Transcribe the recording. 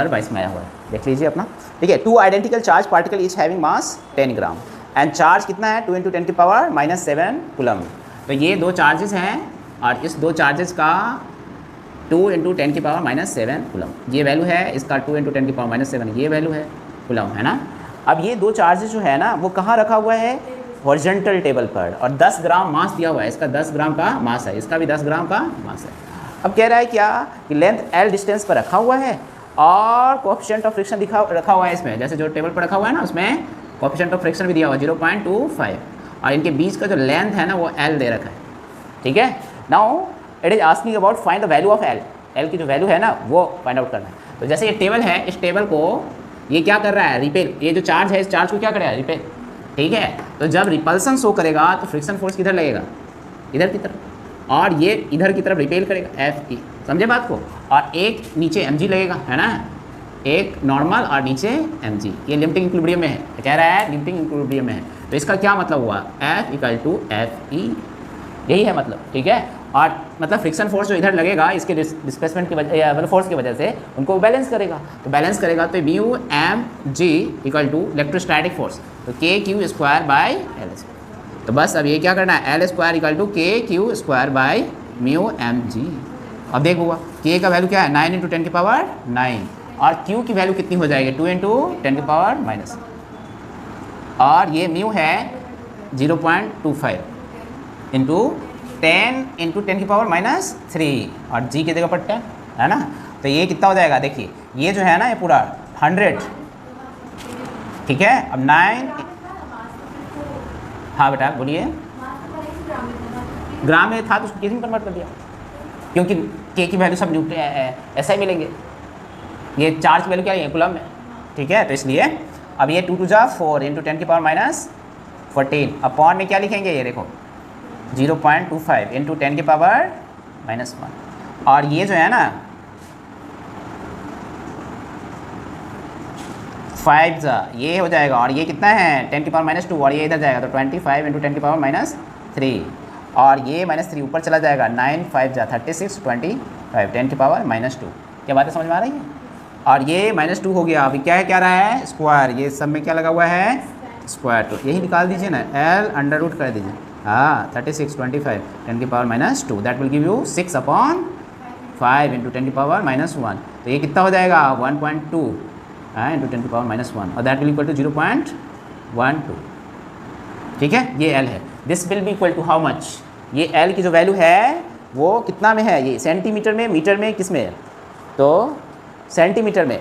22 में आया हुआ है, देख लीजिए अपना। ठीक है, 2 identical charge particle each having mass 10 gram and charge कितना है 2 × 10⁻⁷ कूलम। तो ये दो चार्जेस हैं और इस दो चार्जेस का 2 × 10⁻⁷ कूलम ये वैल्यू है, इसका 2 × 10⁻⁷ ये वैल्यू है कूलम, है ना। अब ये दो चार्जेस जो है ना वो कहाँ रखा हुआ है, हॉरिजॉन्टल टेबल पर, और 10 ग्राम मास दिया हुआ है, इसका 10 ग्राम का मास है, इसका भी 10 ग्राम का मास है। अब कह रहा है क्या कि लेंथ L डिस्टेंस पर रखा हुआ है और कोएफिशिएंट ऑफ फ्रिक्शन रखा हुआ है इसमें, जैसे जो टेबल पर रखा हुआ है ना उसमें कोएफिशिएंट ऑफ फ्रिक्शन भी दिया हुआ है 0.25 और इनके बीच का जो लेंथ है ना वो L दे रखा है। ठीक है, now it is asking about find the value of L। L की जो वैल्यू है ना वो फाइंड आउट करना है। तो जैसे ये टेबल है, इस टेबल को ये क्या कर रहा है, रिपेल, ये जो चार्ज है इस चार्ज को क्या करेगा, रिपेल। ठीक है, तो जब रिपल्सन शो करेगा तो फ्रिक्शन फोर्स किधर लगेगा, इधर की तरफ, और ये इधर की तरफ रिपेल करेगा Fe, समझे बात को। और एक नीचे mg लगेगा, है ना, एक नॉर्मल और नीचे mg। ये लिमिटिंग इक्विलिब्रियम में है, कह रहा है लिमिटिंग इक्विलिब्रियम में है, तो इसका क्या मतलब हुआ, F = Fe, यही है मतलब। ठीक है, और मतलब फ्रिक्शन फोर्स जो इधर लगेगा इसके डिस्प्लेसमेंट की वजह, मतलब फोर्स की वजह से उनको बैलेंस करेगा, तो बैलेंस करेगा तो म्यू mg = इलेक्ट्रोस्टैटिक फोर्स, तो kq²/L²। तो बस अब ये क्या करना है, L² = kq² म्यू mg। अब देख हुआ k का वैल्यू क्या है 9 × 10⁹ और q की वैल्यू कितनी हो जाएगी 2 × 10⁻⁻, और ये म्यू है 0.25 इंटू 10 × 10⁻³ और g की जगह पर 10 है ना। तो ये कितना हो जाएगा, देखिए ये जो है ना ये पूरा 100। ठीक है, अब 9, हाँ बेटा बोलिए, ग्राम में था तो उसको केजी में कन्वर्ट कर दिया, क्योंकि k की वैल्यू सब न्यूटन ऐसा ही मिलेंगे, ये चार्ज की वैल्यू क्या है कूलम में। ठीक है, तो इसलिए अब ये 2 × 4 × 10⁻14 अपॉन में क्या लिखेंगे, ये देखो 0.25 × 10⁻⁻1, और ये जो है ना 5 ये हो जाएगा, और ये कितना है 10⁻⁻2 और ये इधर जाएगा तो 25 × 10⁻⁻3 और ये -3 ऊपर चला जाएगा, 9 5 36 25 10⁻⁻2। क्या बातें समझ में आ रही है। और ये -2 हो गया, अभी क्या है, क्या रहा है स्क्वायर, ये सब में क्या लगा हुआ है स्क्वायर, तो यही निकाल दीजिए ना, L कर दीजिए, हाँ 36 25 10⁻⁻2 दैट विल गिव यू 6/5 × 10⁻⁻1। तो ये कितना हो जाएगा 1.2 × 10⁻⁻1 और दैट विल इक्वल टू 0.12। ठीक है, ये L है। This will be equal to how much, ये L की जो वैल्यू है वो कितना में है, ये सेंटीमीटर में, मीटर में, किस में है, तो सेंटीमीटर में।